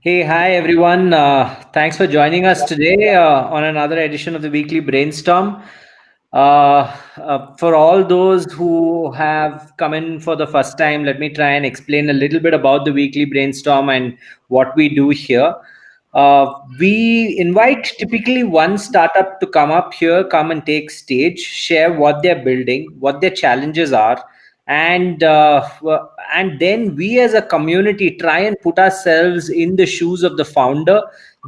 Hey, hi everyone. Thanks for joining us today on another edition of the weekly brainstorm. For all those who have come in for the first time, let me try and explain a little bit about the weekly brainstorm and what we do here. We invite typically one startup to come up here, come and take stage, share what they're building, what their challenges are, and then we as a community try and put ourselves in the shoes of the founder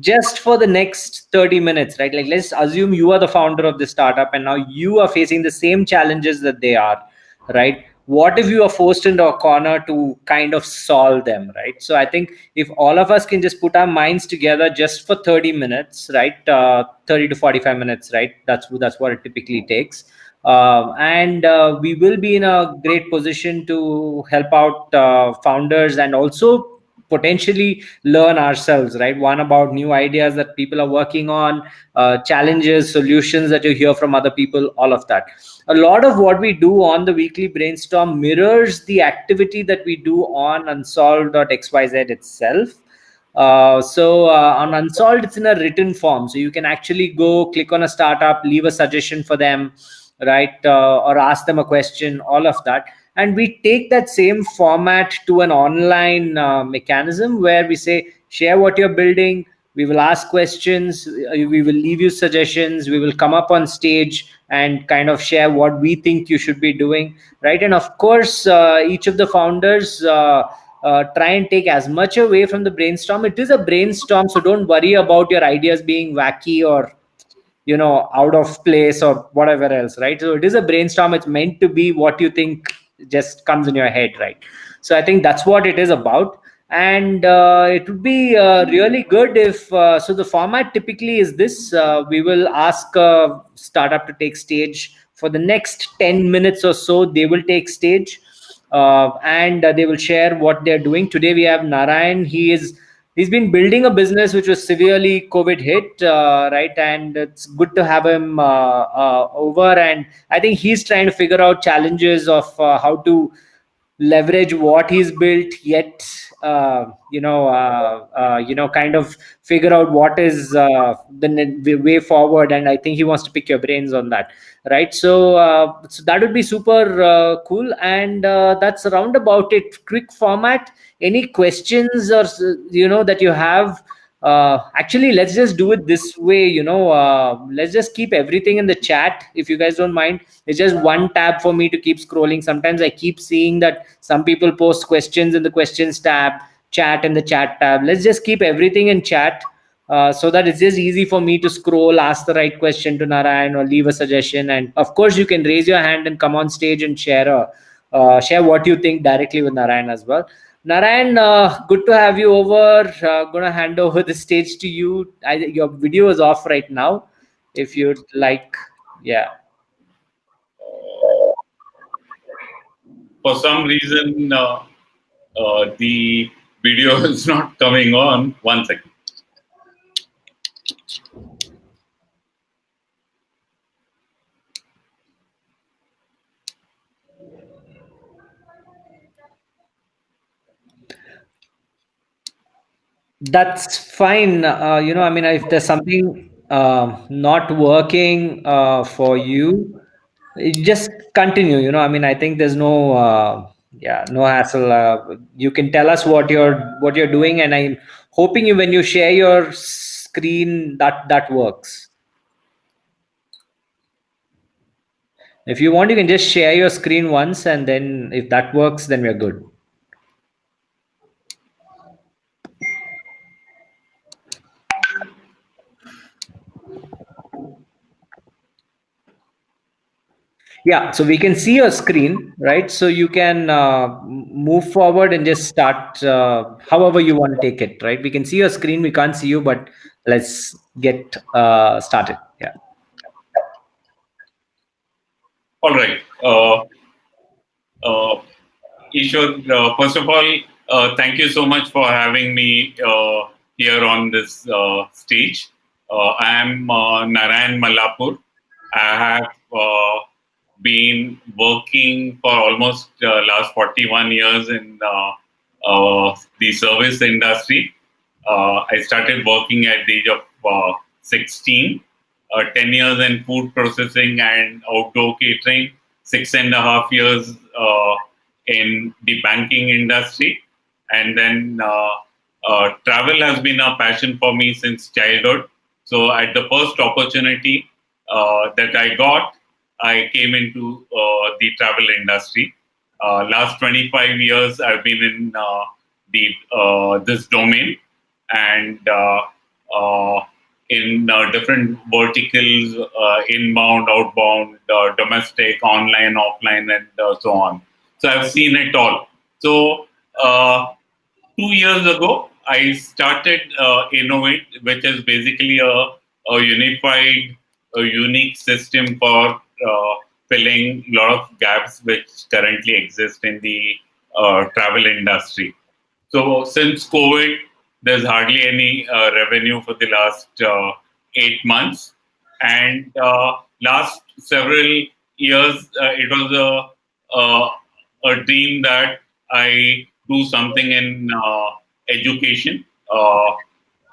just for the next 30 minutes, right? Like, let's assume you are the founder of the startup and now you are facing the same challenges that they are, right? What if you are forced into a corner to kind of solve them, right? So I think if all of us can just put our minds together just for 30 minutes, right? 30 to 45 minutes, right? That's what it typically takes. And we will be in a great position to help out founders and also potentially learn ourselves, right? One, about new ideas that people are working on, challenges, solutions that you hear from other people, all of that. A lot of what we do on the weekly brainstorm mirrors the activity that we do on unsolved.xyz itself. On Unsolved, it's in a written form. So you can actually go click on a startup, leave a suggestion for them, right? Or ask them a question, all of that. And we take that same format to an online mechanism where we say, share what you're building. We will ask questions. We will leave you suggestions. We will come up on stage and kind of share what we think you should be doing, right? And of course, each of the founders try and take as much away from the brainstorm. It is a brainstorm, so don't worry about your ideas being wacky or out of place or whatever else, right? So it is a brainstorm. It's meant to be what you think just comes in your head, right? So I think that's what it is about. And it would be really good if so the format typically is this: we will ask a startup to take stage for the next 10 minutes or so. They will take stage, and they will share what they're doing. Today we have Narayan. He's been building a business which was severely COVID hit, right? And it's good to have him over. And I think he's trying to figure out challenges of how to leverage what he's built, yet kind of figure out what is the way forward. And I think he wants to pick your brains on that, right? So that would be super cool. And that's around about it. Quick format. Any questions or that you have? Actually, let's just do it this way. Let's just keep everything in the chat, if you guys don't mind. It's just one tab for me to keep scrolling. Sometimes I keep seeing that some people post questions in the questions tab, chat in the chat tab. Let's just keep everything in chat, so that it's just easy for me to scroll, ask the right question to Narayan, or leave a suggestion. And of course, you can raise your hand and come on stage and share what you think directly with Narayan as well. Narayan, good to have you over. Gonna hand over the stage to you. Your video is off right now. If you'd like, yeah. For some reason, the video is not coming on. 1 second. That's fine. I mean, if there's something not working for you, you just continue. I mean, I think there's no hassle. You can tell us what you're doing, and I'm hoping when you share your screen, that works. If you want, you can just share your screen once, and then if that works, then we're good. Yeah, so we can see your screen, right? So you can move forward and just start however you want to take it, right? We can see your screen, we can't see you, but let's get started. Yeah. All right. Ishwar, first of all, thank you so much for having me here on this stage. I am Narayan Malapur. I have been working for almost last 41 years in the service industry. I started working at the age of 16, 10 years in food processing and outdoor catering, 6.5 years in the banking industry. And then travel has been a passion for me since childhood. So at the first opportunity that I got, I came into the travel industry. Last 25 years, I've been in this domain, and uh, in different verticals, inbound, outbound, domestic, online, offline, and so on. So I've seen it all. So 2 years ago, I started Innovate, which is basically a unified, a unique system for filling a lot of gaps which currently exist in the travel industry. So since COVID, there's hardly any revenue for the last 8 months, and last several years, it was a dream that I do something in education.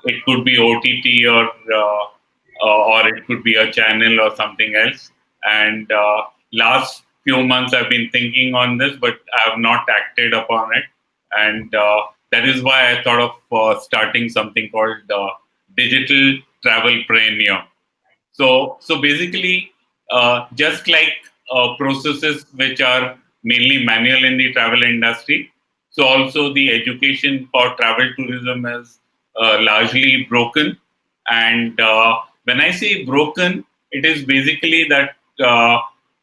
It could be OTT or it could be a channel or something else. And last few months, I've been thinking on this, but I have not acted upon it. And that is why I thought of starting something called Digital Travelpreneur. So basically, just like processes which are mainly manual in the travel industry, so also the education for travel tourism is largely broken. And when I say broken, it is basically that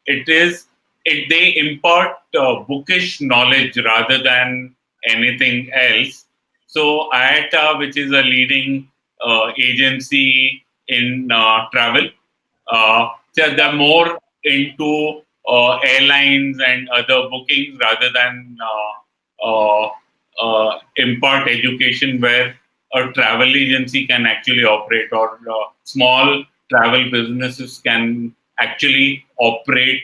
it is they impart bookish knowledge rather than anything else. So IATA, which is a leading agency in travel, so they're more into airlines and other bookings rather than impart education where a travel agency can actually operate, or small travel businesses can actually operate,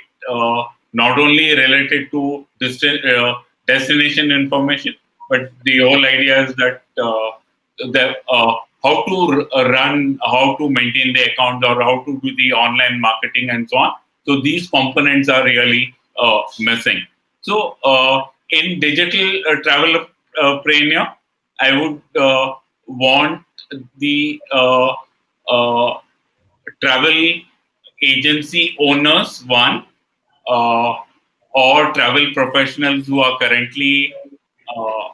not only related to destination information, but the whole idea is that how to run, how to maintain the account, or how to do the online marketing and so on. So these components are really missing. So in digital travel premium, I would want the travel agency owners, one, uh, or travel professionals who are currently uh,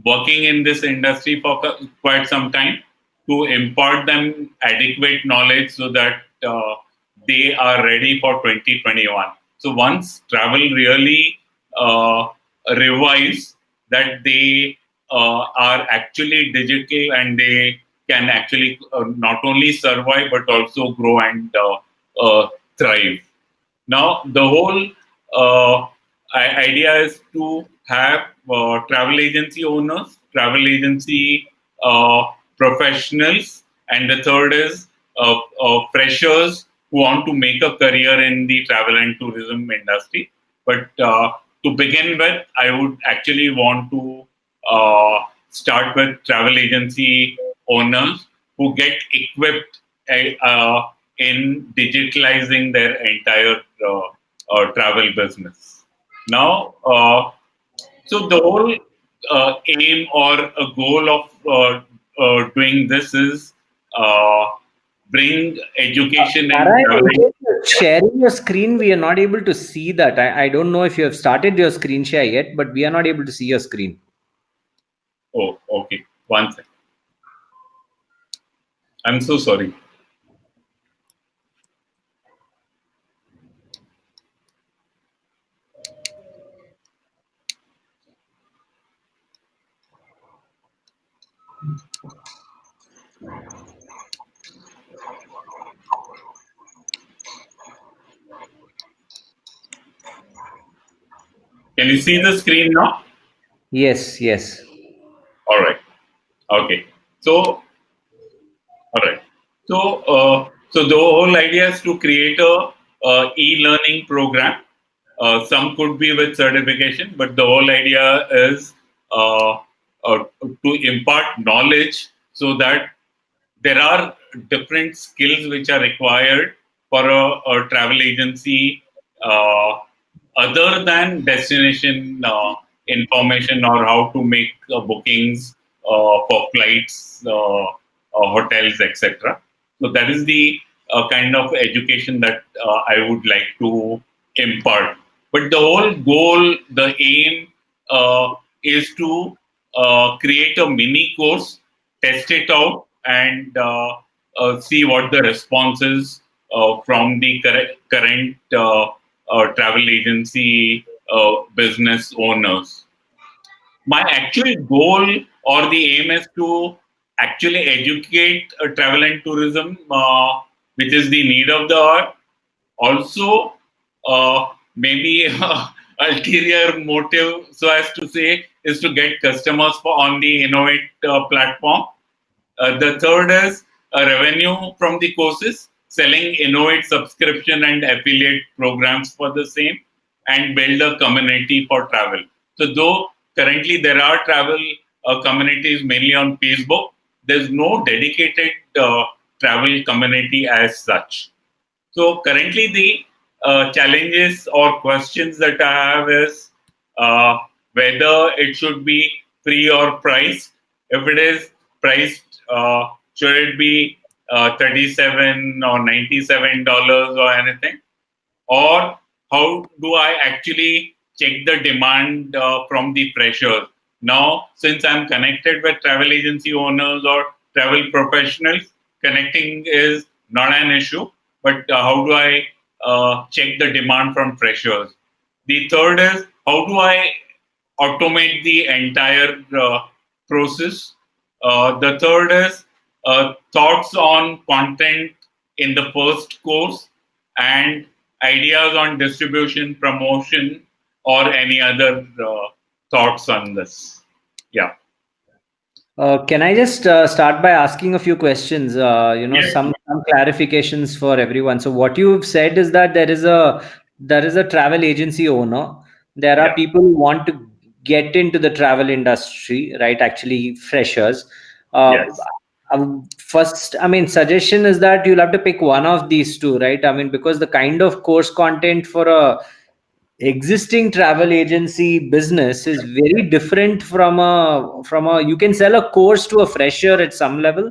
working in this industry for quite some time, to impart them adequate knowledge so that they are ready for 2021. So once travel really revives, that they are actually digital and they can actually not only survive but also grow and thrive. Now, the whole idea is to have travel agency owners, travel agency professionals, and the third is freshers who want to make a career in the travel and tourism industry. But to begin with, I would actually want to start with travel agency owners who get equipped in digitalizing their entire travel business. Now, so the whole aim or a goal of doing this is bring education and traveling. Sharing your screen, we are not able to see that. I don't know if you have started your screen share yet, but we are not able to see your screen. Oh, okay. One second. I'm so sorry. Can you see the screen now? Yes, yes. All right. Okay. So, all right. So the whole idea is to create a e-learning program. Some could be with certification, but the whole idea is uh, to impart knowledge so that there are different skills which are required for a travel agency, uh, other than destination information or how to make bookings for flights, hotels, etc. So that is the kind of education that I would like to impart. But the whole goal, the aim is to create a mini course, test it out, and see what the response is from the current travel agency business owners. My actual goal or the aim is to actually educate travel and tourism, which is the need of the hour. Also, maybe ulterior motive, so as to say, is to get customers on the Innovate platform. The third is revenue from the courses, selling Innovate subscription and affiliate programs for the same, and build a community for travel. So, though currently there are travel communities mainly on Facebook, there's no dedicated travel community as such. So currently, the challenges or questions that I have is whether it should be free or priced. If it is priced, should it be 37 or $97 or anything? Or how do I actually check the demand from the freshers? Now, since I'm connected with travel agency owners or travel professionals, connecting is not an issue. But how do I check the demand from freshers? The third is how do I automate the entire process? The third is thoughts on content in the first course and ideas on distribution, promotion, or any other thoughts on this. Yeah. Can I just start by asking a few questions? Yes. Some clarifications for everyone. So what you've said is that there is a travel agency owner. There are Yeah. people who want to get into the travel industry, right? Actually, freshers. Yes. First, I mean, suggestion is that you'll have to pick one of these two, right? I mean, because the kind of course content for a existing travel agency business is very different from a you can sell a course to a fresher at some level,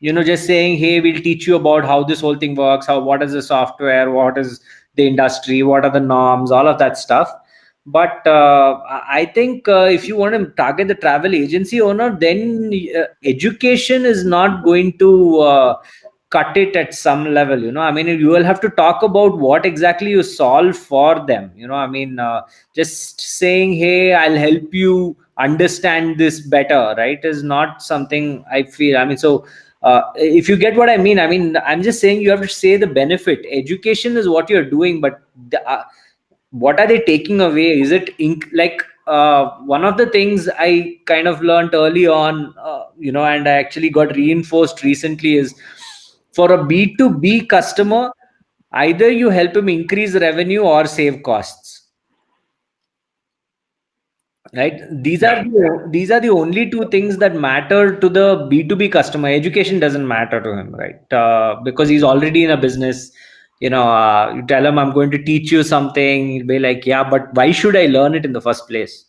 just saying, hey, we'll teach you about how this whole thing works, what is the software, what is the industry, what are the norms, all of that stuff. But I think if you want to target the travel agency owner, then education is not going to cut it at some level. I mean, you will have to talk about what exactly you solve for them. I mean, just saying, hey, I'll help you understand this better, right, is not something I feel. I mean, so if you get what I mean, I'm just saying you have to say the benefit. Education is what you're doing, but what are they taking away? Is it like one of the things I kind of learned early on, and I actually got reinforced recently, is for a B2B customer, either you help him increase revenue or save costs, right? Yeah. These are the only two things that matter to the B2B customer. Education doesn't matter to him, right? Because he's already in a business. You tell him, I'm going to teach you something, he'll be like, yeah, but why should I learn it in the first place?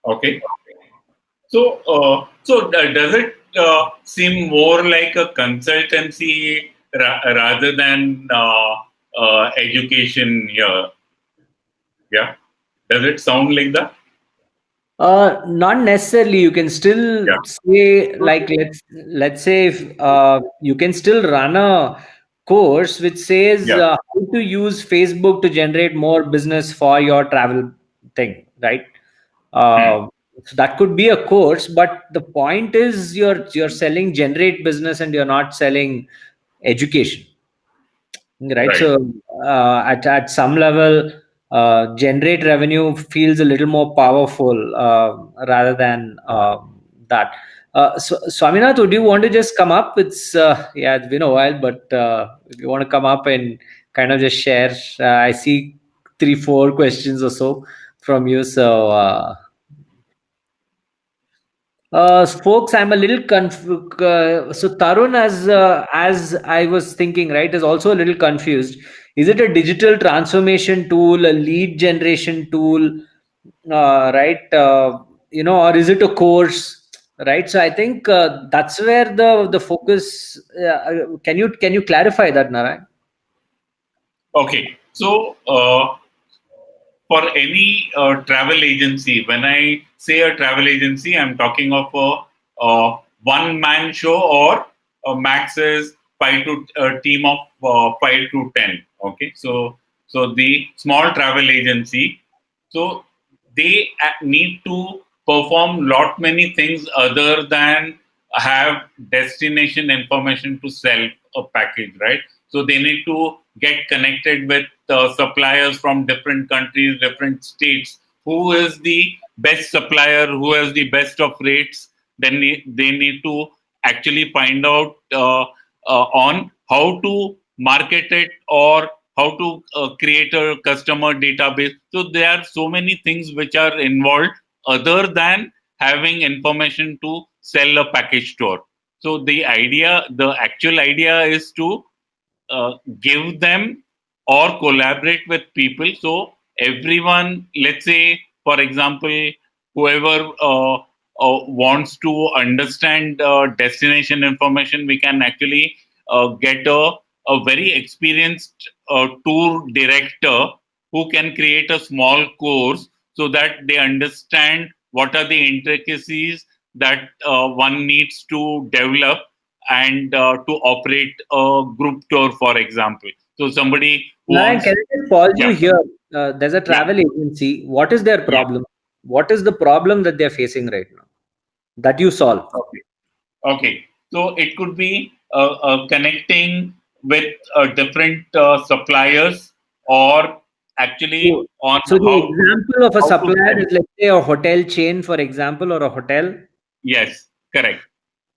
Okay. So, does it seem more like a consultancy rather than education here? Yeah. Does it sound like that? Not necessarily. You can still Yeah. say, like, let's say, if you can still run a course which says Yeah. how to use Facebook to generate more business for your travel thing, right? Hmm. So that could be a course, but the point is you're selling generate business and you're not selling education, right? Right. So at some level, generate revenue feels a little more powerful rather than that. So Swaminath, would you want to just come up? Yeah, it's been a while, but if you want to come up and kind of just share, I see 3 4 questions or so from you. So Folks, I'm a little confused. So Tarun, as I was thinking, right, is also a little confused. Is it a digital transformation tool, a lead generation tool, right? Or is it a course, right? So I think that's where the focus. Can you clarify that, Narayan? Okay, so for any travel agency, when I say a travel agency, I'm talking of a one-man show, or max is five to a team of 5 to 10. Okay, so the small travel agency, so they need to perform lot many things other than have destination information to sell a package, right? So they need to get connected with suppliers from different countries, different states. Who is the best supplier? Who has the best of rates? Then they need to actually find out on how to market it, or how to create a customer database. So there are so many things which are involved other than having information to sell a package store. So the actual idea is to give them or collaborate with people. So everyone, let's say, for example, whoever wants to understand destination information, we can actually get a very experienced tour director who can create a small course, so that they understand what are the intricacies that one needs to develop, and to operate a group tour, for example. So somebody who Narayan, wants, can I just pause you yeah, here? There's a yeah, travel agency. What is their yeah. problem? What is the problem that they're facing right now that you solve? Okay, okay. So it could be connecting with different suppliers, or actually So, on so the how example of a to supplier sell. is, let's say, a hotel chain, for example, or a hotel. Yes, correct,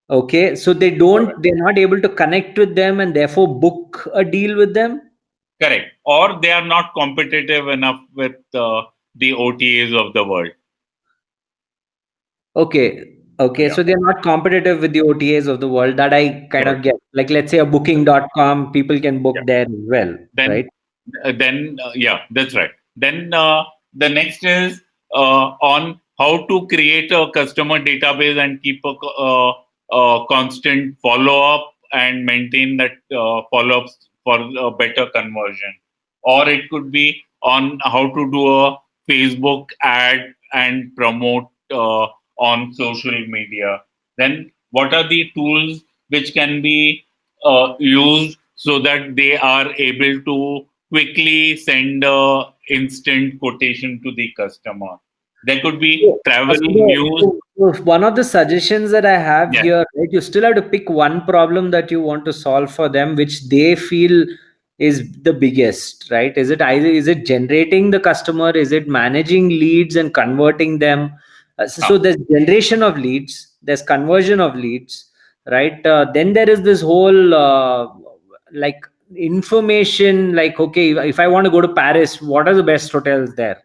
Okay, so they're not able to connect with them and therefore book a deal with them. correct. Or they are not competitive enough with the OTAs of the world. Okay, okay, Yeah, so they're not competitive with the OTAs of the world. That I kind sure. of get. Like, let's say a booking.com, people can book Yeah. there as well, then right? yeah, that's right. Then the next is on how to create a customer database and keep a constant follow up, and maintain that follow ups for a better conversion. Or it could be on how to do a Facebook ad and promote on social media. Then what are the tools which can be used, so that they are able to quickly send a instant quotation to the customer. There could be So, travel news. one of the suggestions that I have Yes. here, right, you still have to pick one problem that you want to solve for them, which they feel is the biggest, right? Is it generating the customer? Is it managing leads and converting them? So Ah, there's generation of leads, there's conversion of leads, right? Then there is this whole like information, like, okay, if I want to go to Paris, what are the best hotels there?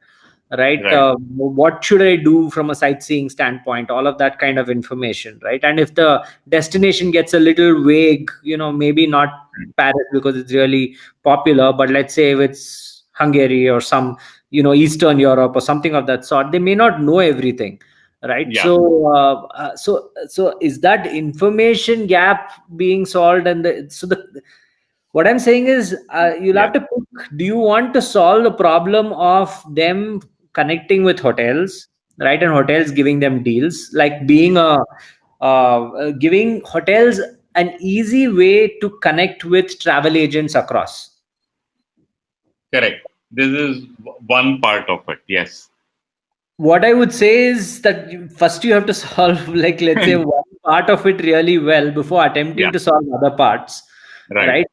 Right, right. what should I do from a sightseeing standpoint, all of that kind of information, right? And if the destination gets a little vague, maybe not Paris because it's really popular, but let's say if it's Hungary or some, Eastern Europe or something of that sort, they may not know everything, right? Yeah. So is that information gap being solved? And what I'm saying is, you'll Yeah. have to pick, do you want to solve the problem of them connecting with hotels, right? And hotels giving them deals, like being giving hotels an easy way to connect with travel agents across. Correct. This is one part of it. Yes. What I would say is that first you have to solve, like, let's say, one part of it really well before Yeah. attempting to solve other parts, Right. right?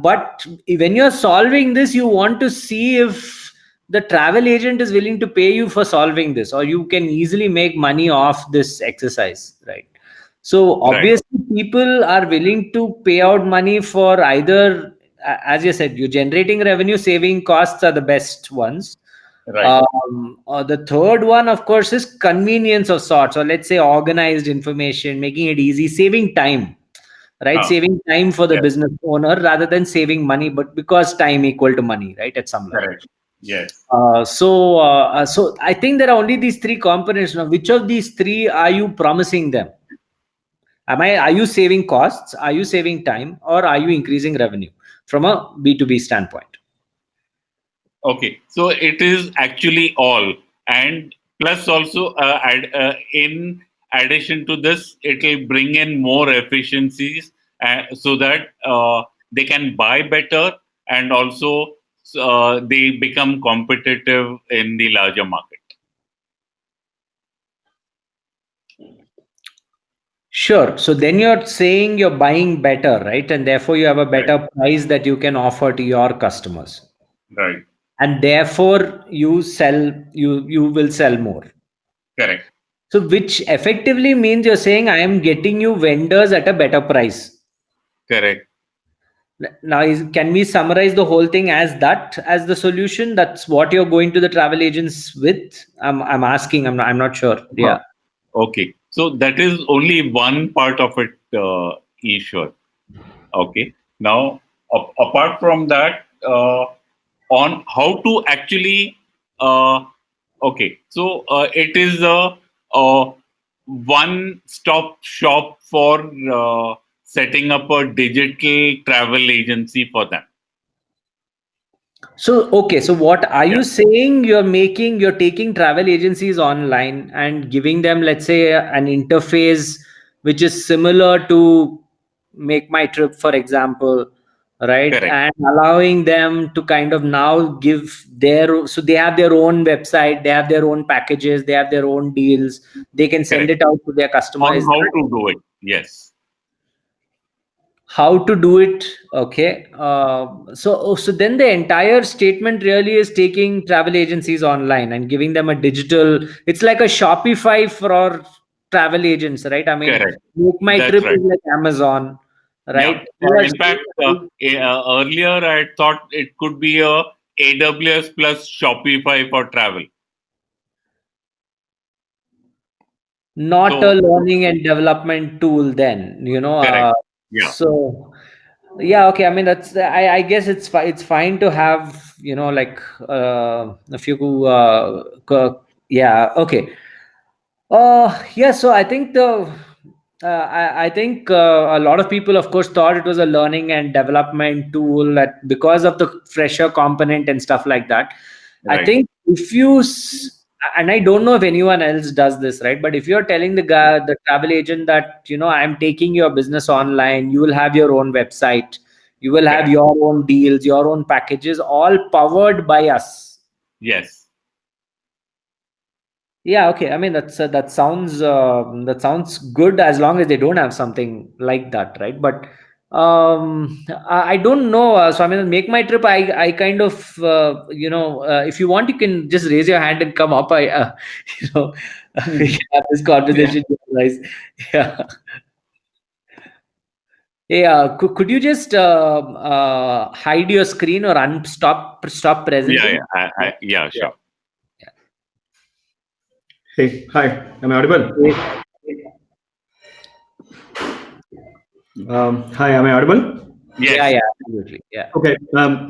But when you're solving this, you want to see if the travel agent is willing to pay you for solving this, or you can easily make money off this exercise, right? So Right. obviously, people are willing to pay out money for either, as you said, you're generating revenue, saving costs are the best ones, Right. The third one, of course, is convenience of sorts, or let's say organized information, making it easy, saving time, right? Saving time for the Yes. business owner rather than saving money, but because time equal to money, right? At some level. Correct. Yes. So I think there are only these three components. Now, which of these three are you promising them? Are you saving costs? Are you saving time? Or are you increasing revenue from a B2B standpoint? Okay. So it is actually all, and plus also in addition to this, it will bring in more efficiencies, so that they can buy better, and also they become competitive in the larger market. Sure. So then you're saying you're buying better, right? And therefore you have a Right. better price that you can offer to your customers. Right. And therefore you will sell more. Correct. So which effectively means you're saying I am getting you vendors at a better price. Correct. Now, can we summarize the whole thing as that as the solution? That's what you're going to the travel agents with. I'm asking. I'm not sure. Huh. Yeah. Okay. So that is only one part of it, Ishwar. Okay. Now, apart from that, on how to actually, okay. So it is a one-stop shop for setting up a digital travel agency for them. So, okay. So, what are Yeah. you saying? You're taking travel agencies online and giving them, let's say, an interface which is similar to Make My Trip, for example, right? Correct. And allowing them to kind of now give so they have their own website, they have their own packages, they have their own deals, they can send Correct. it out to their On customers. how to do it. Yes. How to do it? Okay. So then the entire statement really is taking travel agencies online and giving them a digital, it's like a Shopify for travel agents, right? I mean, Correct. Make My That's Trip right. is like Amazon, Yeah. right? You are In fact, earlier I thought it could be a AWS plus Shopify for travel. not a So learning and development tool then, correct. Yeah. so yeah, okay. I mean, I guess it's fine to have, like a few yeah, okay. Yeah, so I think I think a lot of people, of course, thought it was a learning and development tool that because of the fresher component and stuff like that. I Right. think if you and I don't know if anyone else does this, right? But if you're telling the travel agent that I'm taking your business online, you will have your own website, you will have Correct. your own deals, your own packages, all powered by us. Yes. Yeah, okay. I mean, that sounds good as long as they don't have something like that, right? But I don't know. So I mean, Make My Trip. I kind of if you want, you can just raise your hand and come up. You know we can have this Yeah. conversation, guys. Yeah. Hey, could you just hide your screen or stop Yeah. presenting? Yeah. Yeah. Sure. Hey, hi. Am I audible? Hi, am I audible? Yes. Yeah, absolutely. Yeah. Okay.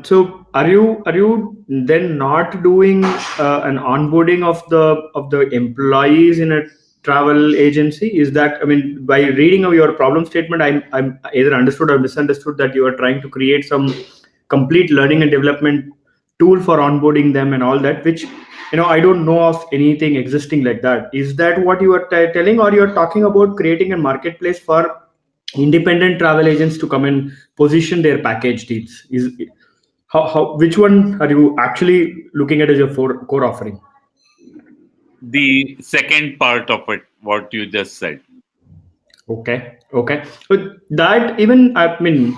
So are you then not doing an onboarding of the employees in a travel agency? Is that, I mean, by reading of your problem statement, I'm either understood or misunderstood that you are trying to create some complete learning and development tool for onboarding them and all that, which I don't know of anything existing like that. Is that what you are telling, or you're talking about creating a marketplace for independent travel agents to come and position their package deals? Is how which one are you actually looking at as your core offering? The second part of it, what you just said. Okay. But that, even, I mean,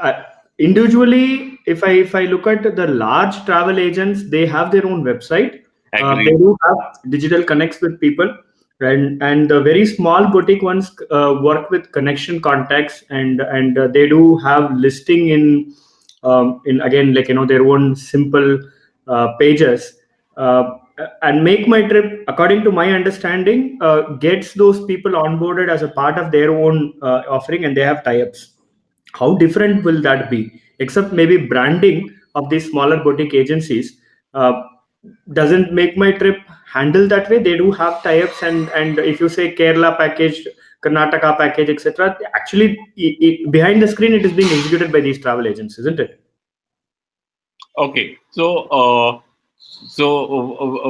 uh, individually, if I look at the large travel agents, they have their own website. They Agreed. do have digital connects with people, and the very small boutique ones work with connection contacts, and they do have listing in again, like their own simple pages. And Make My Trip, according to my understanding, gets those people onboarded as a part of their own offering, and they have tie-ups. How different will that be? Except maybe branding of these smaller boutique agencies. Doesn't Make My Trip handle that way? They do have tie-ups, and if you say Kerala package, Karnataka package, etc., actually behind the screen it is being executed by these travel agents, isn't it? Okay, so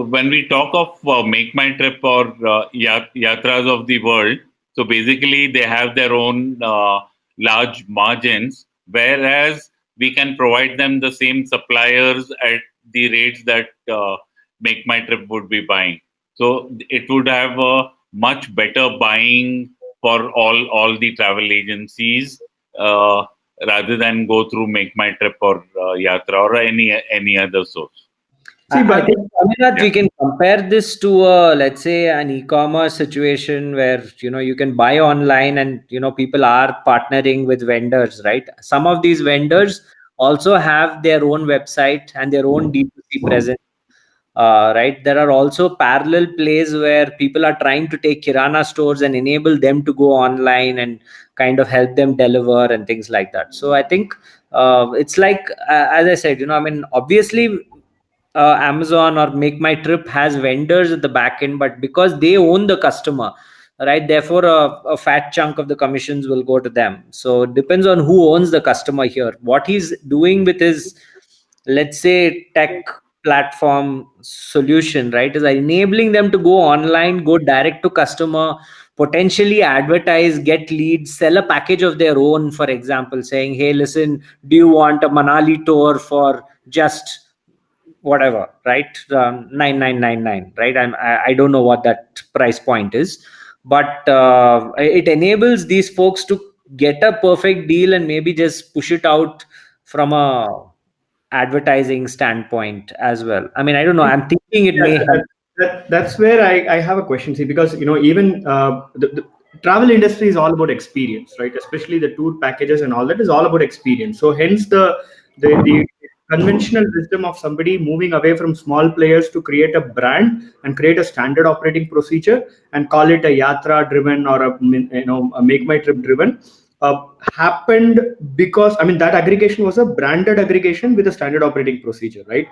when we talk of Make My Trip or Yatras of the world, so basically they have their own large margins, whereas we can provide them the same suppliers at the rates that Make My Trip would be buying. So it would have a much better buying for all the travel agencies. Rather than go through Make My Trip or Yatra or any other source. See, but I think yeah. we can compare this to let's say an e-commerce situation where you can buy online and people are partnering with vendors, right? Some of these vendors also have their own website and their own D2C presence. Right, there are also parallel plays where people are trying to take kirana stores and enable them to go online and kind of help them deliver and things like that. So I think it's like as I said, I mean, obviously Amazon or Make My Trip has vendors at the back end, but because they own the customer, right, therefore a fat chunk of the commissions will go to them. So it depends on who owns the customer here, what he's doing with his, let's say, tech platform solution, right, is enabling them to go online, go direct to customer, potentially advertise, get leads, sell a package of their own, for example, saying, hey, listen, do you want a Manali tour for just whatever, right, 9999, right? I don't know what that price point is, but it enables these folks to get a perfect deal and maybe just push it out from a advertising standpoint as well. I mean, I don't know, I'm thinking it may help. That's where I have a question. See, because even the travel industry is all about experience, right? Especially the tour packages and all that is all about experience. So hence the conventional wisdom of somebody moving away from small players to create a brand and create a standard operating procedure and call it a yatra driven or a Make My Trip driven happened because that aggregation was a branded aggregation with a standard operating procedure, right?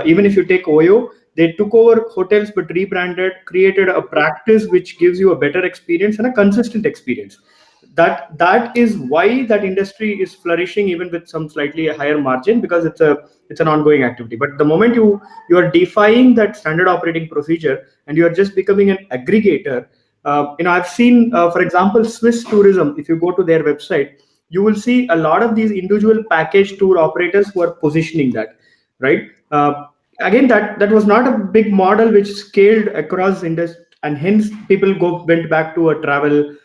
Even if you take Oyo, they took over hotels but rebranded, created a practice which gives you a better experience and a consistent experience. That is why that industry is flourishing even with some slightly higher margin, because it's an ongoing activity. But the moment you are defying that standard operating procedure and you are just becoming an aggregator, I've seen, for example, Swiss tourism. If you go to their website, you will see a lot of these individual package tour operators who are positioning that, right? Again, that was not a big model which scaled across industry, and hence people went back to a travel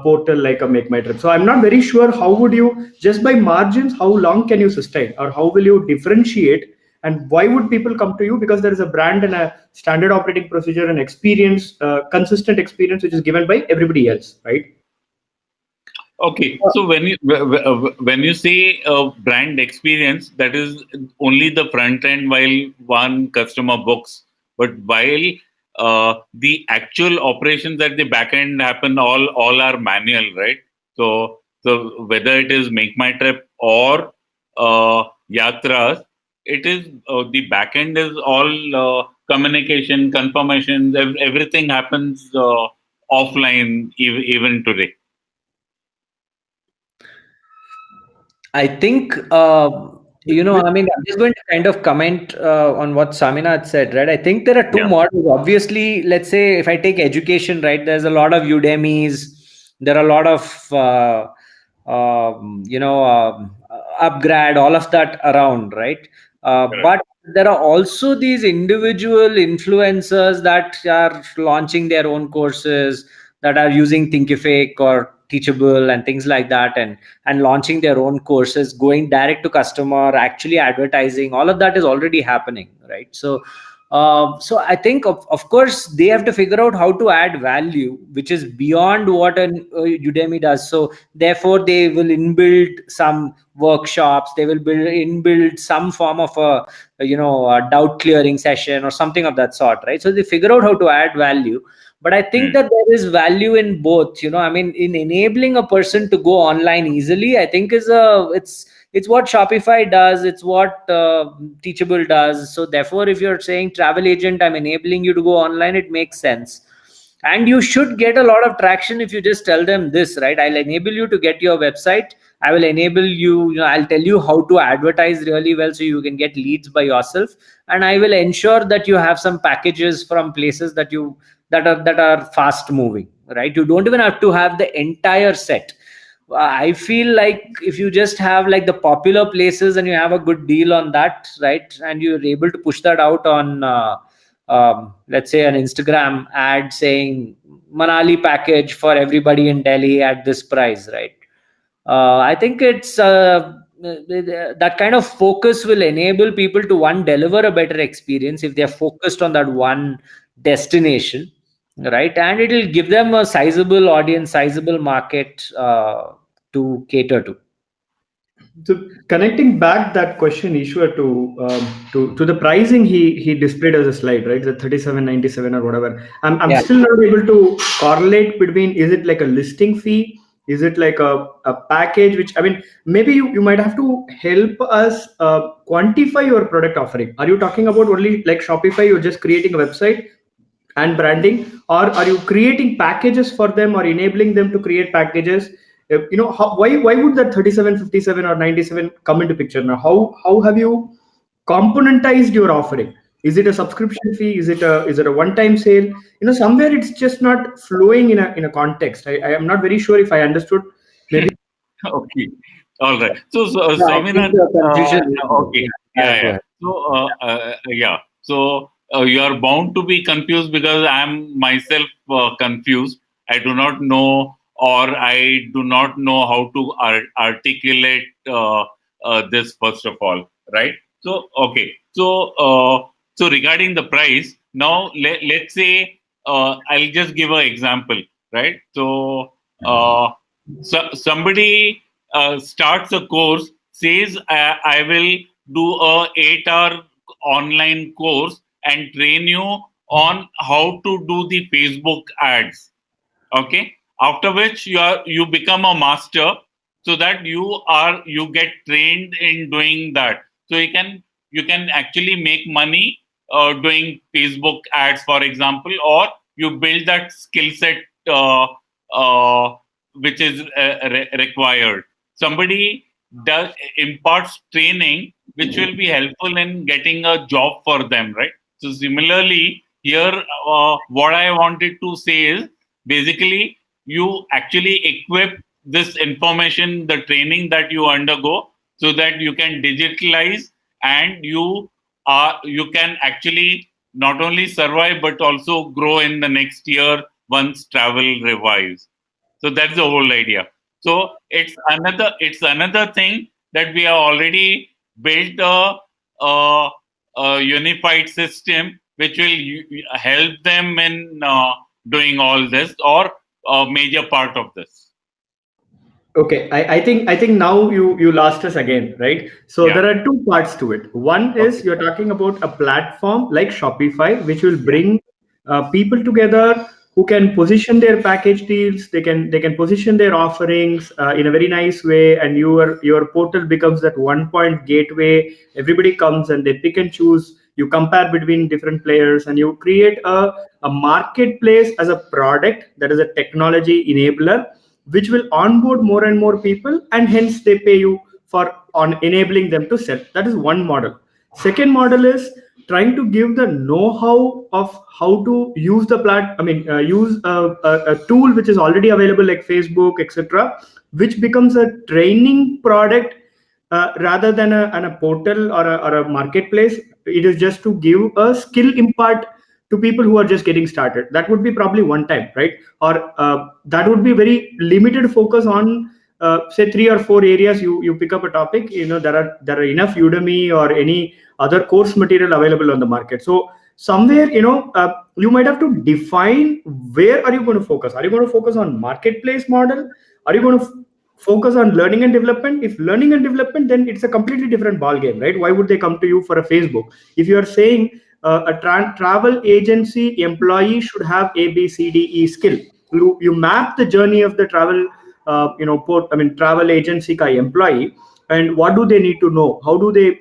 portal like a Make My Trip. So I'm not very sure how would you, just by margins, how long can you sustain, or how will you differentiate, and why would people come to you? Because there is a brand and a standard operating procedure and experience, consistent experience, which is given by everybody else, right? Okay, so when you say brand experience, that is only the front end while one customer books, but while the actual operations at the back end happen, all are manual, right? So whether it is Make My Trip or Yatras, it is the back end is all communication, confirmations, everything happens offline even today. I think, I mean, I'm just going to kind of comment on what Saminath said, right? I think there are two models. Obviously, let's say if I take education, right, there's a lot of Udemy's, there are a lot of, Upgrad, all of that around, right? But there are also these individual influencers that are launching their own courses, that are using Thinkific or Teachable and things like that, and launching their own courses, going direct to customer, actually advertising. All of that is already happening, right? So So I think, of course, they have to figure out how to add value, which is beyond what an Udemy does. So therefore, they will inbuild some workshops. They will inbuild some form of a doubt clearing session or something of that sort, right? So they figure out how to add value. But I think that there is value in both. I mean, in enabling a person to go online easily, I think it's what Shopify does. It's what Teachable does. So therefore, if you're saying travel agent, I'm enabling you to go online, it makes sense. And you should get a lot of traction if you just tell them this, right? I'll enable you to get your website. I will enable you, I'll tell you how to advertise really well so you can get leads by yourself. And I will ensure that you have some packages from places that are fast moving, right? You don't even have to have the entire set. I feel like if you just have like the popular places and you have a good deal on that, right, and you're able to push that out on, let's say, an Instagram ad saying Manali package for everybody in Delhi at this price, right? I think it's that kind of focus will enable people to deliver a better experience if they're focused on that one destination, right? And it will give them a sizable audience, sizable market to cater to. So connecting back that question, Ishwar, to the pricing he displayed as a slide, right? The 37.97 or whatever. I'm still not able to correlate between, is it like a listing fee? Is it like a package? Which, I mean, maybe you might have to help us quantify your product offering. Are you talking about only like Shopify? You're just creating a website and branding, or are you creating packages for them or enabling them to create packages? Why would that 37.57 or 97 come into picture now? How have you componentized your offering? Is it a subscription fee? Is it a one-time sale? Somewhere it's just not flowing in a context. I am not very sure if I understood. Maybe. Okay, all right. So Swaminathan, okay, yeah. So you are bound to be confused because I am myself confused. I do not know, or I do not know how to articulate this, first of all, right? So, okay. So regarding the price, now let's say, I'll just give an example, right? So somebody starts a course, says, I will do a 8-hour online course and train you on how to do the Facebook ads. Okay. After which you become a master, so that you get trained in doing that. So you can actually make money doing Facebook ads, for example, or you build that skill set which is required. Somebody imparts training which will be helpful in getting a job for them, right? So similarly, here what I wanted to say is, basically, you actually equip this information, the training that you undergo, so that you can digitalize, and you can actually not only survive but also grow in the next year once travel revives. So that's the whole idea. So it's another thing that we have already built a unified system which will help them in doing all this, or a major part of this. Okay, I think now you lost us again, right? So there are two parts to it. One is you're talking about a platform like Shopify, which will bring people together who can position their package deals. They can position their offerings in a very nice way, and your portal becomes that one point gateway. Everybody comes and they pick and choose. You compare between different players, and you create a marketplace as a product that is a technology enabler, which will onboard more and more people, and hence they pay you for on enabling them to sell. That is one model. Second model is trying to give the know-how of how to use the use a tool which is already available like Facebook, etc., which becomes a training product rather than a portal or a marketplace. It is just to give a skill impart to people who are just getting started. That would be probably one time, right? Or that would be very limited focus on say 3 or 4 areas. You pick up a topic. There are enough Udemy or any other course material available on the market. So somewhere, you might have to define where are you going to focus. Are you going to focus on marketplace model? Are you going to focus on learning and development? If learning and development, then it's a completely different ball game, right? Why would they come to you for a Facebook? If you are saying a travel agency employee should have A, B, C, D, E skill, you map the journey of the travel travel agency ka employee, and what do they need to know, how do they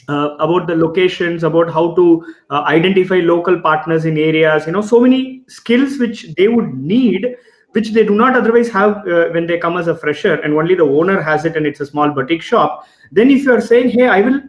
about the locations, about how to identify local partners in areas, so many skills which they would need, which they do not otherwise have when they come as a fresher, and only the owner has it and it's a small boutique shop. Then if you are saying, hey, I will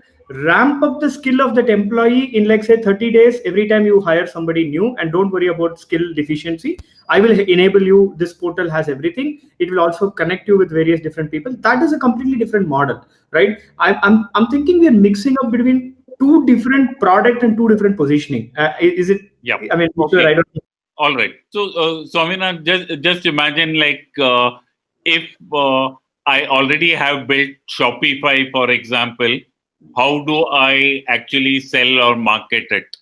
ramp up the skill of that employee in, like, say, 30 days every time you hire somebody new, and don't worry about skill deficiency, I will enable you, this portal has everything, it will also connect you with various different people. That is a completely different model, right? I'm thinking we are mixing up between two different product and two different positioning. Is it? Yeah. I mean, Okay. I don't know. All right. So, Swaminathan, just imagine, like, if I already have built Shopify, for example, how do I actually sell or market it?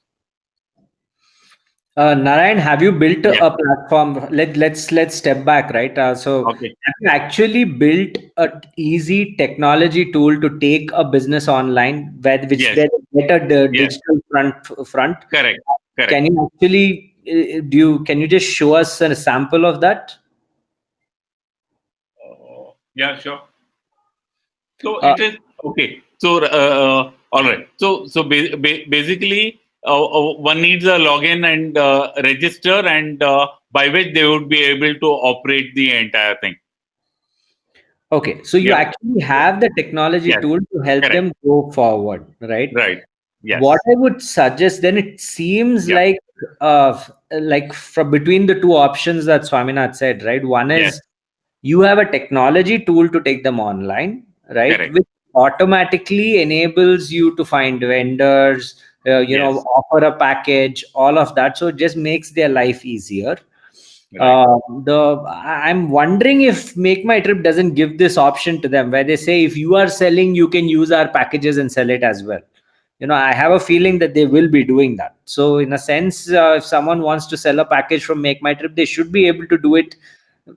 Narayan, have you built Yeah. a platform? Let's step back, right? Okay. Have you actually built a easy technology tool to take a business online, which Yes. they get a Yes. digital front? Correct. Correct. Can you actually can you just show us a sample of that? Yeah, sure. So it is okay. So all right. So basically, one needs a login and register, and by which they would be able to operate the entire thing. Okay, so you Yeah. actually have the technology Yes. tool to help Correct. them go forward, right? Right. Yes. What I would suggest then, it seems Yeah. like from between the two options that Swaminath said, right? One is Yes. you have a technology tool to take them online, right? Correct. Which automatically enables you to find vendors, Yes. offer a package, all of that. So it just makes their life easier. Right. I'm wondering if Make My Trip doesn't give this option to them, where they say if you are selling, you can use our packages and sell it as well. I have a feeling that they will be doing that. So in a sense, if someone wants to sell a package from Make My Trip, they should be able to do it,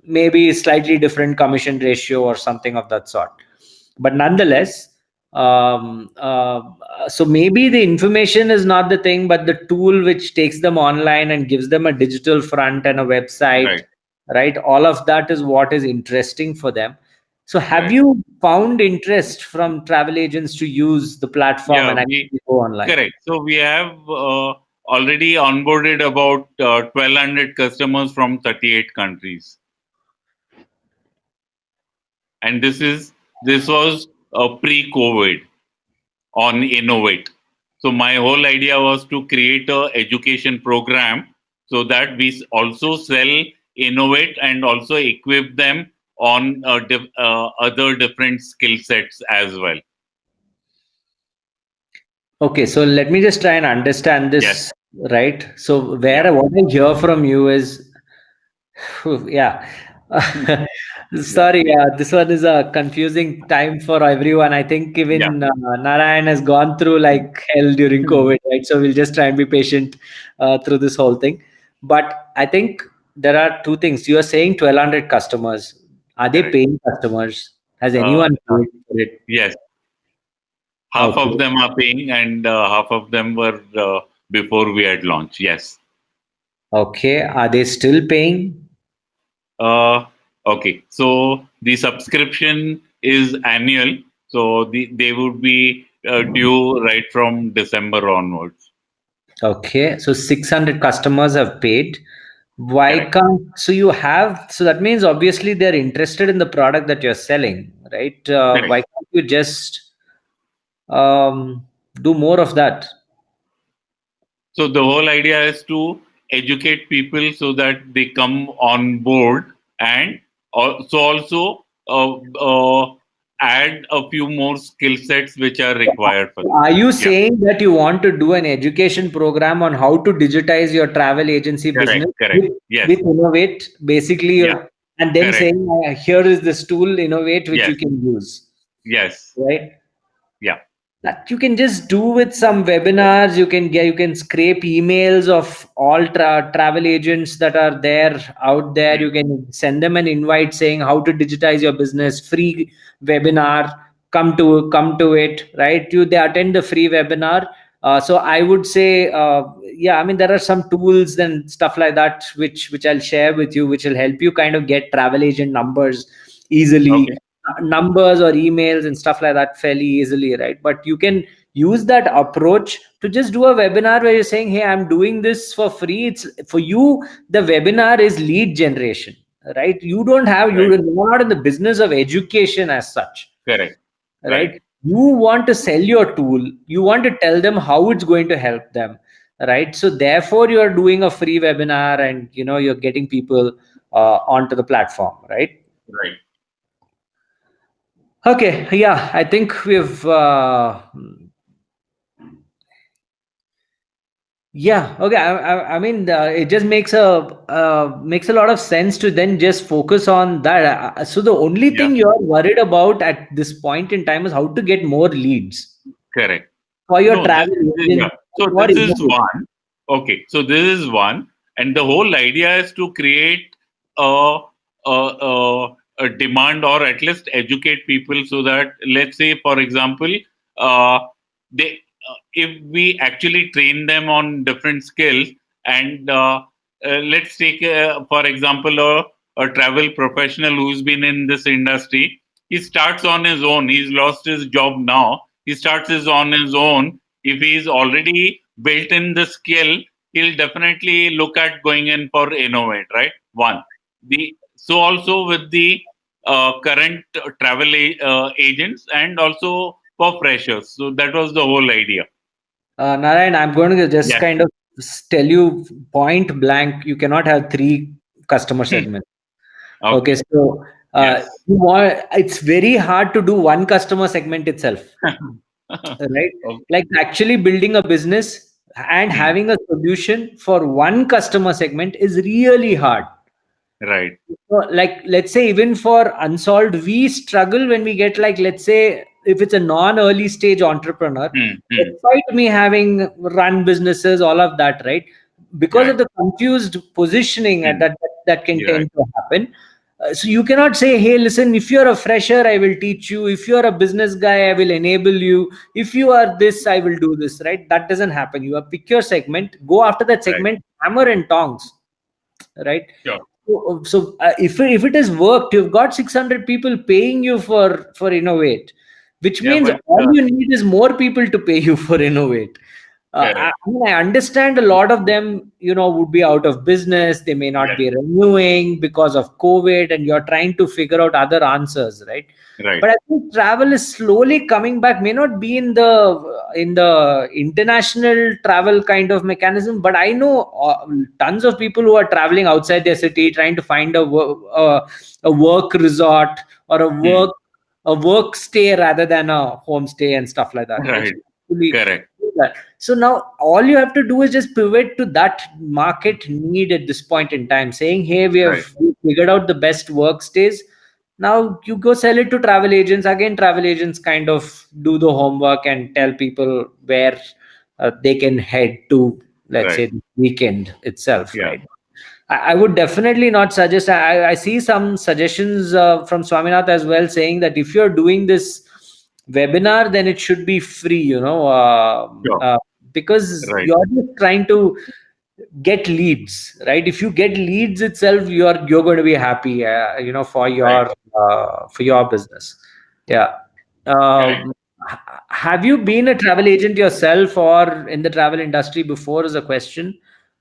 maybe slightly different commission ratio or something of that sort. But nonetheless, so maybe the information is not the thing, but the tool which takes them online and gives them a digital front and a website, right? All of that is what is interesting for them. So have Right. you found interest from travel agents to use the platform Yeah, and actually go online? correct. So we have already onboarded about 1,200 customers from 38 countries, and this was pre-COVID on Innovate. So my whole idea was to create a education program so that we also sell Innovate and also equip them on other different skill sets as well. Okay, so let me just try and understand this, Yes. right? So Yeah. what I hear from you is, yeah. Sorry, this one is a confusing time for everyone. I think even Narayan has gone through like hell during COVID, right? So we'll just try and be patient through this whole thing. But I think there are two things. You are saying 1,200 customers. Are they Correct. paying customers? Has anyone paid for it? Yes. Half Okay. of them are paying, and half of them were before we had launched. Yes. Okay. Are they still paying? Okay. So the subscription is annual. So they would be due right from December onwards. Okay. So 600 customers have paid. Why Correct. can't, so you have, so that means obviously they're interested in the product that you're selling, right? Correct. Why can't you just do more of that? So the whole idea is to educate people so that they come on board, and also add a few more skill sets which are required for them. Are you Yeah. saying that you want to do an education program on how to digitize your travel agency Correct. business Correct. Yes. with Innovate, basically, Yeah. and then Correct. saying, here is this tool, Innovate, which Yes. you can use, Yes. right? Yeah. That you can just do with some webinars. You can scrape emails of all travel agents that are there out there. You can send them an invite saying how to digitize your business, free webinar, come to it, right? They attend the free webinar. So I would say, yeah, I mean, there are some tools and stuff like that which I'll share with you, which will help you kind of get travel agent numbers easily, Okay. numbers or emails and stuff like that fairly easily, right? But you can use that approach to just do a webinar where you're saying, hey, I'm doing this for free. It's for you. The webinar is lead generation, right? You don't have, Right. you're not in the business of education as such, Correct. right? You want to sell your tool. You want to tell them how it's going to help them, right? So therefore you're doing a free webinar, and you're getting people onto the platform, right? Right. Okay, yeah, I think we've yeah, okay. I mean, it just makes a lot of sense to then just focus on that. So the only Yeah. thing you're worried about at this point in time is how to get more leads Correct. for your No, travel yeah. agent. So Or this is one. Okay. So this is one, and the whole idea is to create a a demand, or at least educate people, so that, let's say, for example, they if we actually train them on different skills, and let's take for example a travel professional who's been in this industry. He starts on his own. He's lost his job now. He starts his on his own. If he's already built in the skill, he'll definitely look at going in for innovate, right? One. The so also with the current travel agents, and also for freshers. So that was the whole idea. Narayan, I'm going to just Yeah. kind of tell you point blank, you cannot have three customer segments. Okay, Okay. so Yes. it's very hard to do one customer segment itself, right? Okay. Like actually building a business and Hmm. having a solution for one customer segment is really hard. Right. So, like, let's say even for unsolved, we struggle when we get, like, let's say if it's a non-early stage entrepreneur, Hmm. Hmm. despite me having run businesses, all of that, right? Because Right. of the confused positioning Hmm. that can You're right. tend to happen. So you cannot say, hey, listen, if you're a fresher, I will teach you. If you're a business guy, I will enable you. If you are this, I will do this, right? That doesn't happen. You have pick your segment, go after that Right. segment, hammer and tongs, right? Sure. So if it has worked, you've got 600 people paying you for innovate, which Yeah, means but all you need is more people to pay you for innovate. I correct. mean, I understand a lot of them, would be out of business. They may not Yes. be renewing because of COVID, and you're trying to figure out other answers, right? Right. But I think travel is slowly coming back. May not be in the international travel kind of mechanism, but I know tons of people who are traveling outside their city, trying to find a work resort or Hmm. a work stay rather than a home stay and stuff like that, right? Right. So actually Correct. do that. So now all you have to do is just pivot to that market need at this point in time, saying, hey, Right. we figured out the best work stays. Now you go sell it to travel agents. Again, travel agents kind of do the homework and tell people where they can head to, let's Right. say, the weekend itself, Yeah. right? I would definitely not suggest. I see some suggestions from Swaminath as well, saying that if you're doing this webinar, then it should be free, Sure. because Right. you're just trying to get leads, right? If you get leads itself, you're going to be happy, Right. for your business. Yeah. Correct. Have you been a travel agent yourself or in the travel industry before? Is a question.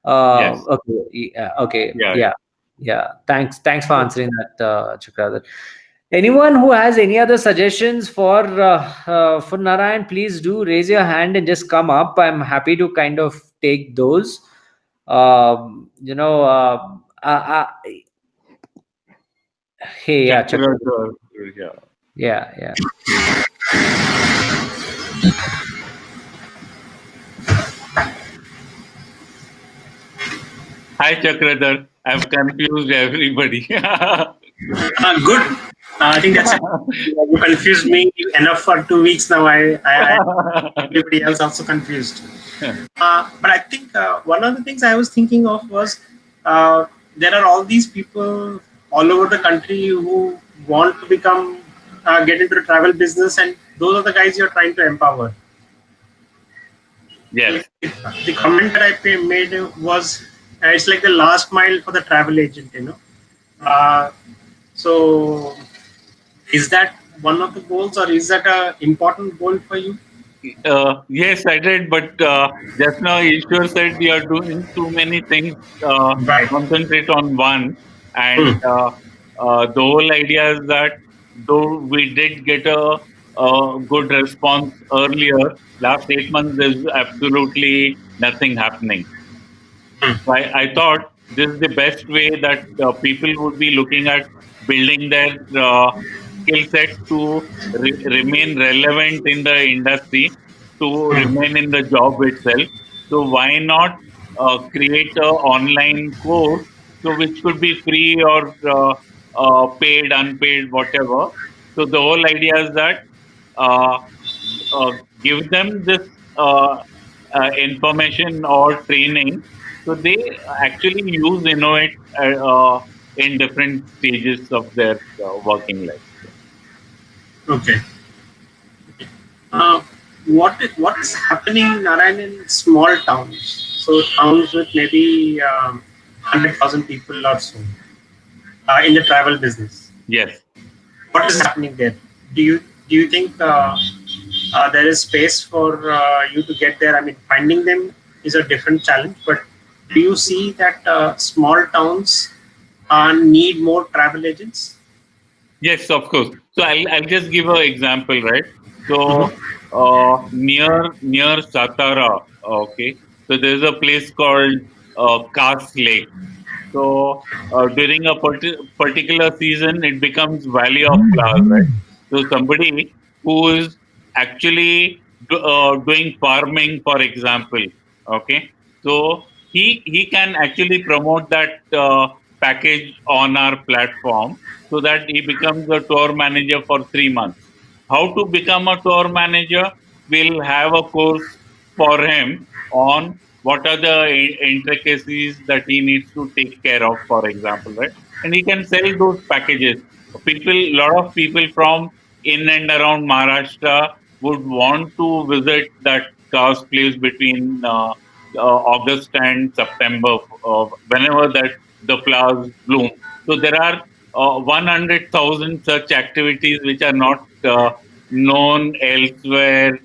Yes. Okay. Yeah, okay. Yeah. Yeah. Yeah. Thanks for So, answering that, Chakradhar. Anyone who has any other suggestions for Narayan, please do raise your hand and just come up. I'm happy to kind of take those. Um, you know, uh, uh, uh, hey, yeah, Chakradhar. Chakravarti. Yeah. Yeah, yeah. Hi, Chakradhar. I've confused everybody. Good. I think that's it. You confused me enough for 2 weeks now. Everybody else also confused. But I think one of the things I was thinking of was there are all these people all over the country who want to become get into the travel business, and those are the guys you're trying to empower. Yes. The comment that I made was it's like the last mile for the travel agent, So is that one of the goals, or is that a important goal for you? Yes, I did, but just now Ishwar said you are doing too many things. Right. Concentrate on one, and the whole idea is that though we did get a good response earlier, last 8 months there's absolutely nothing happening. I thought this is the best way that people would be looking at building their skill set to remain relevant in the industry, to remain in the job itself. So why not create a online course, so which could be free or paid, unpaid, whatever. So the whole idea is that uh, give them this information or training, so they actually use innovate in different stages of their working life. Okay. Uh, what is happening, Narayan, in small towns? So towns with maybe 100,000 people or so in the travel business. Yes. What is happening there? Do you think there is space for you to get there? I mean, finding them is a different challenge, but do you see that small towns need more travel agents? Yes, of course. So I'll just give an example, right? So Mhm. near Satara, okay. So there's a place called Cass Lake. So during a particular season, it becomes Valley of Flowers, right? So somebody who is actually doing farming, for example, okay. So he can actually promote that package on our platform, so that he becomes a tour manager for 3 months. How to become a tour manager? We'll have a course for him on what are the intricacies that he needs to take care of, for example, right? And he can sell those packages. Lot of people from in and around Maharashtra would want to visit that cow's place between August and September, whenever that the flowers bloom. So there are 100,000 such activities which are not known elsewhere.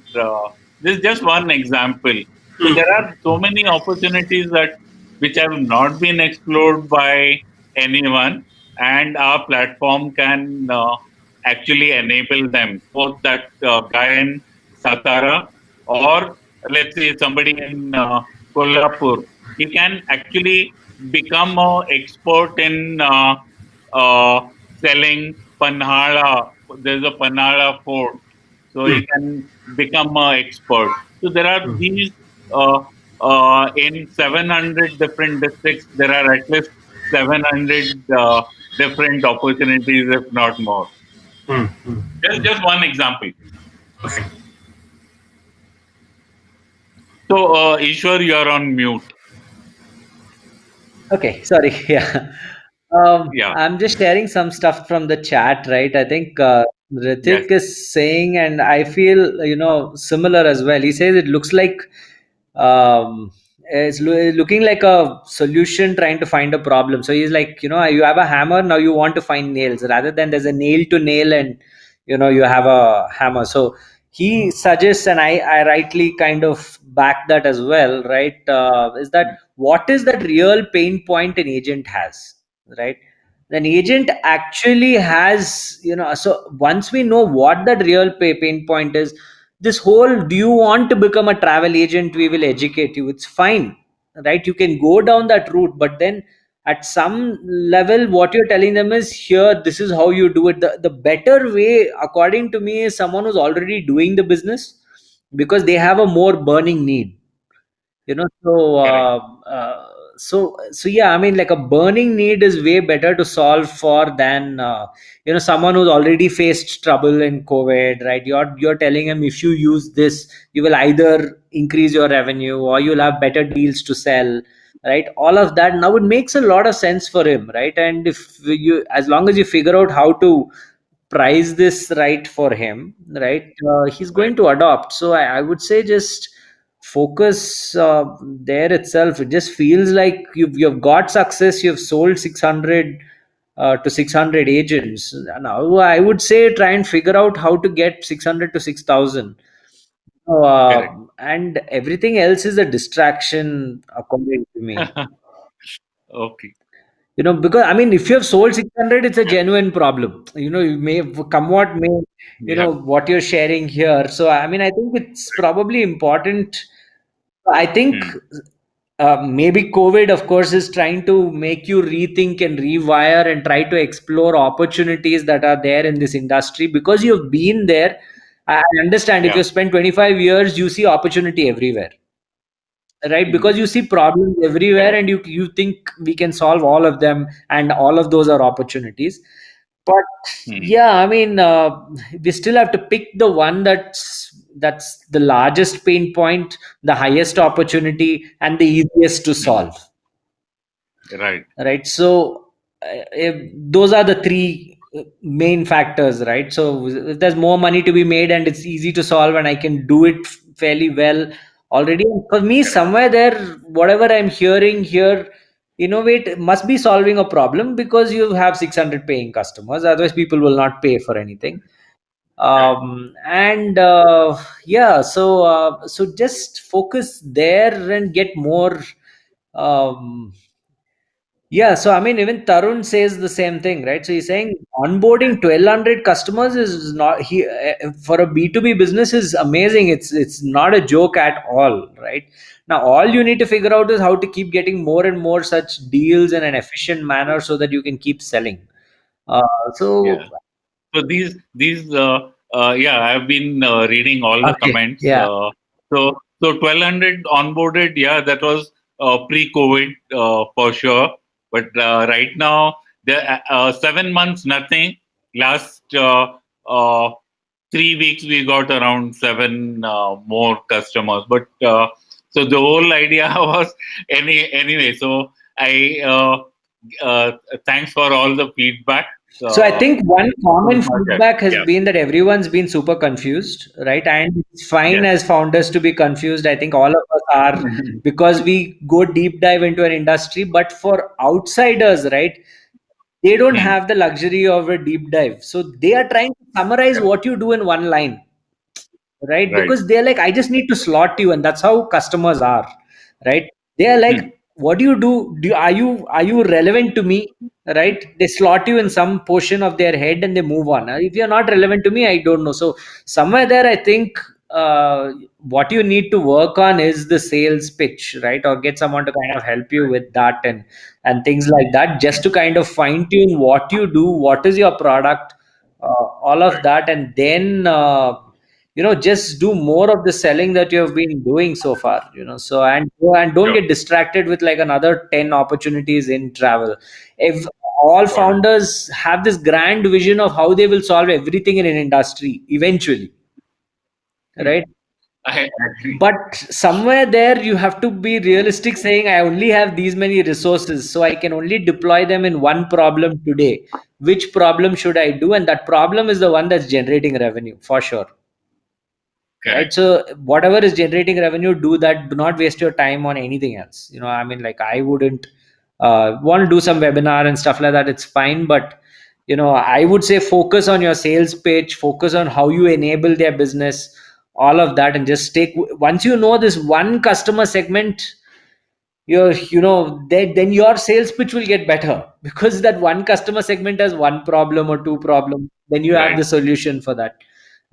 This is just one example. So there are so many opportunities that which have not been explored by anyone, and our platform can actually enable them. Both that guy in Satara, or let's say somebody in Kolhapur, he can actually become an expert in selling Panhala. There's a Panhala fort, so he can become an expert. So there are these in 700 different districts. There are at least 700 different opportunities, if not more. Just one example. Okay. So, Ishwar, you are on mute. Okay, sorry. Yeah. Yeah. I'm just sharing some stuff from the chat, right? I think Yes. Ritik is saying, and I feel, similar as well. He says it looks like it's looking like a solution trying to find a problem. So he's like, you have a hammer, now you want to find nails rather than there's a nail to nail and, you have a hammer. So he suggests, and I rightly kind of back that as well, right? Is that what is that real pain point an agent has, right? An agent actually has, so once we know what that real pain point is, this whole, do you want to become a travel agent, we will educate you, it's fine, right? You can go down that route, but then at some level what you're telling them is, here, this is how you do it. The better way according to me is someone who's already doing the business, because they have a more burning need, so Correct. so yeah, I mean, like a burning need is way better to solve for than someone who's already faced trouble in COVID, right? You're telling him, if you use this, you will either increase your revenue or you'll have better deals to sell, right? All of that now, it makes a lot of sense for him, right? And if you, as long as you figure out how to price this right for him, right, he's going to adopt. So I would say just focus there itself. It just feels like you've got success. You've sold 600 to 600 agents. Now I would say try and figure out how to get 600 to 6,000. Correct. And everything else is a distraction, according to me. Okay. Because I mean, if you have sold 600, it's a genuine problem. You may come what may, Yeah. what you're sharing here. So, I mean, I think it's probably important. I think maybe COVID, of course, is trying to make you rethink and rewire and try to explore opportunities that are there in this industry, because you've been there. I understand, if Yeah. you spend 25 years, you see opportunity everywhere, right? Because you see problems everywhere and you think we can solve all of them, and all of those are opportunities. But yeah, I mean, we still have to pick the one that's the largest pain point, the highest opportunity, and the easiest to solve. Right. So those are the three main factors, right? So if there's more money to be made and it's easy to solve and I can do it fairly well already, for me, somewhere there, whatever I'm hearing here, innovate must be solving a problem, because you have 600 paying customers, otherwise people will not pay for anything. And yeah, so just focus there and get more. Yeah, so I mean, even Tarun says the same thing, right? So he's saying onboarding 1,200 customers is not, for a B2B business, is amazing. It's not a joke at all, right? Now, all you need to figure out is how to keep getting more and more such deals in an efficient manner so that you can keep selling. So Yeah. So I've been reading all the okay, comments. yeah. So 1,200 onboarded, yeah, that was pre-COVID for sure. But right now, the 7 months, nothing. Last 3 weeks, we got around 7 more customers. But so the whole idea was anyway. So thanks for all the feedback. So I think one common feedback has Yeah. been that everyone's been super confused, right? And it's fine Yes. as founders to be confused. I think all of us are, because we go deep dive into an industry. But for outsiders, right, they don't have the luxury of a deep dive. So they are trying to summarize what you do in one line, right? Because they're like, I just need to slot you, and that's how customers are, right? They are like, what do you do? Are you relevant to me, right? They slot you in some portion of their head and they move on. If you're not relevant to me, I don't know. So somewhere there, I think what you need to work on is the sales pitch, right? Or get someone to kind of help you with that, and things like that, just to kind of fine tune what you do, what is your product, all of that, and then just do more of the selling that you have been doing so far. So, and don't get distracted with like another 10 opportunities in travel. If all founders have this grand vision of how they will solve everything in an industry eventually, right? I agree. But somewhere there, you have to be realistic, saying, I only have these many resources, so I can only deploy them in one problem today. Which problem should I do? And that problem is the one that's generating revenue for sure. Right? So whatever is generating revenue, do that. Do not waste your time on anything else. I mean, like, I wouldn't want to do some webinar and stuff like that. It's fine, but I would say focus on your sales pitch, focus on how you enable their business, all of that, and just once you know this one customer segment, then your sales pitch will get better, because that one customer segment has one problem or two problems. Then you have the solution for that,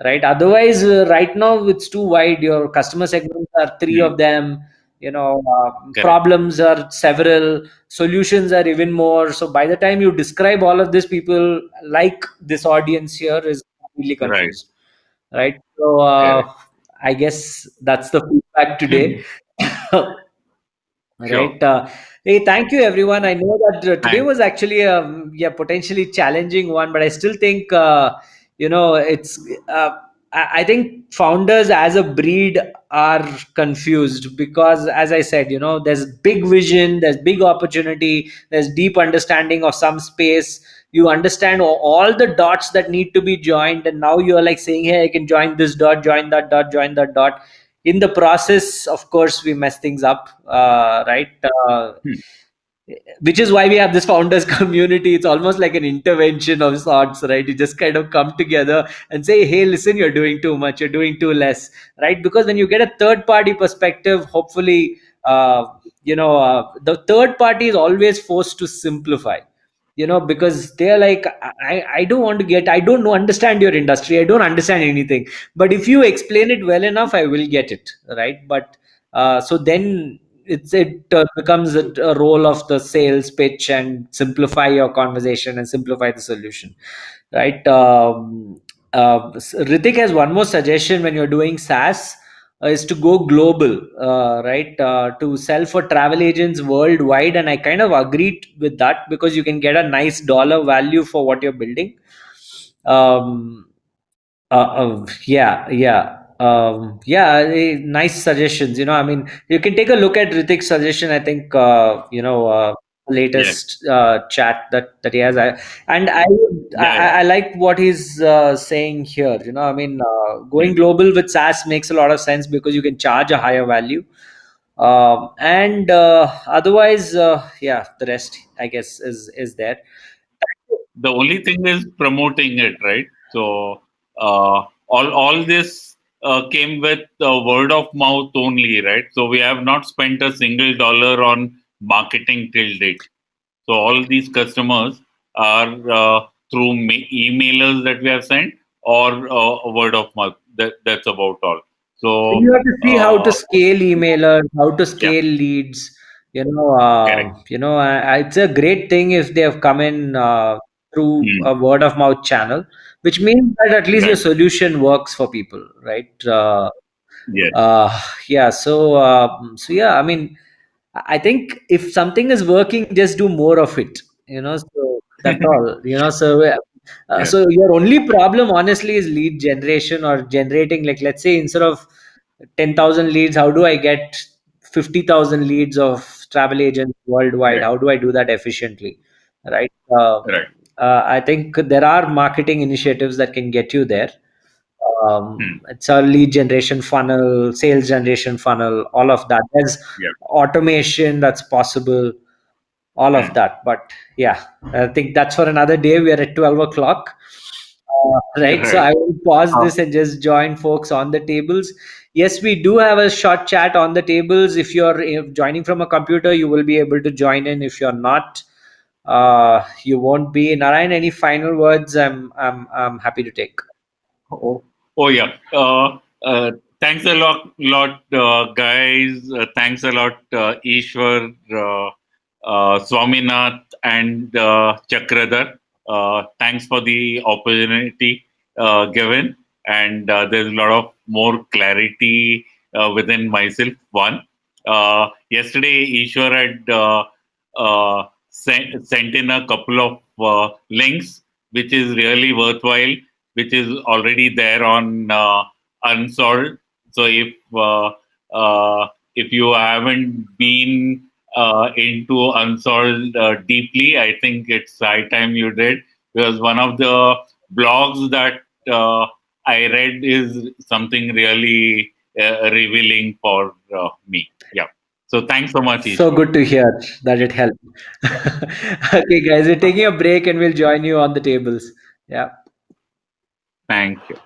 right? Otherwise, right now it's too wide. Your customer segments are three of them. Problems are several, solutions are even more. So by the time you describe all of this, people like this audience here is completely confused, right? So I guess that's the feedback today. Right. Hey, thank you, everyone. I know that today Thanks. was actually a potentially challenging one, but I still think it's. I think founders as a breed are confused because, as I said, there's big vision, there's big opportunity, there's deep understanding of some space. You understand all the dots that need to be joined, and now you're like saying, "Hey, I can join this dot, join that dot, join that dot." In the process, of course, we mess things up, right? Which is why we have this founders community. It's almost like an intervention of sorts, right? You just kind of come together and say, hey, listen, you're doing too much, you're doing too less, right? Because when you get a third party perspective, hopefully the third party is always forced to simplify, because they're like, I don't want to I don't know, understand your industry, I don't understand anything, but if you explain it well enough, I will get it, right? But so then it becomes a role of the sales pitch and simplify your conversation and simplify the solution, right? Ritik has one more suggestion when you're doing SaaS, is to go global, right? To sell for travel agents worldwide. And I kind of agreed with that because you can get a nice dollar value for what you're building. Nice suggestions. I mean, you can take a look at Ritik's suggestion. I think, latest chat that he has. I like what he's saying here. I mean, going global with SaaS makes a lot of sense because you can charge a higher value. And otherwise, the rest, I guess, is there. The only thing is promoting it, right? So all this came with word of mouth only, right? So we have not spent a single dollar on marketing till date. So all these customers are through emailers that we have sent or word of mouth. That's about all. So you have to see how to scale emailers, how to scale leads. Correct. It's a great thing if they have come in through a word of mouth channel, which means that at least your solution works for people, right? So I mean, I think if something is working, just do more of it. So that's all. So your only problem, honestly, is lead generation or generating. Like, let's say instead of 10,000 leads, how do I get 50,000 leads of travel agents worldwide? How do I do that efficiently? Right. I think there are marketing initiatives that can get you there. It's a lead generation funnel, sales generation funnel, all of that. There's automation that's possible, all of that. But yeah, I think that's for another day. We are at 12 o'clock. Right. So I will pause this and just join folks on the tables. Yes, we do have a short chat on the tables. If you're joining from a computer, you will be able to join in. If you're not, you won't be. Narayan, any final words? I'm happy to take. Yeah. Thanks a lot, guys. Thanks a lot, Ishwar, Swaminath, and Chakradhar. Thanks for the opportunity given. And there's a lot of more clarity within myself. One, yesterday, Ishwar had sent in a couple of links, which is really worthwhile, which is already there on Unsolved. So if you haven't been into Unsolved deeply, I think it's high time you did, because one of the blogs that I read is something really revealing for me. Yeah. So thanks so much, Ishwar. So good to hear that it helped. Okay, guys, we're taking a break and we'll join you on the tables. Yeah. Thank you.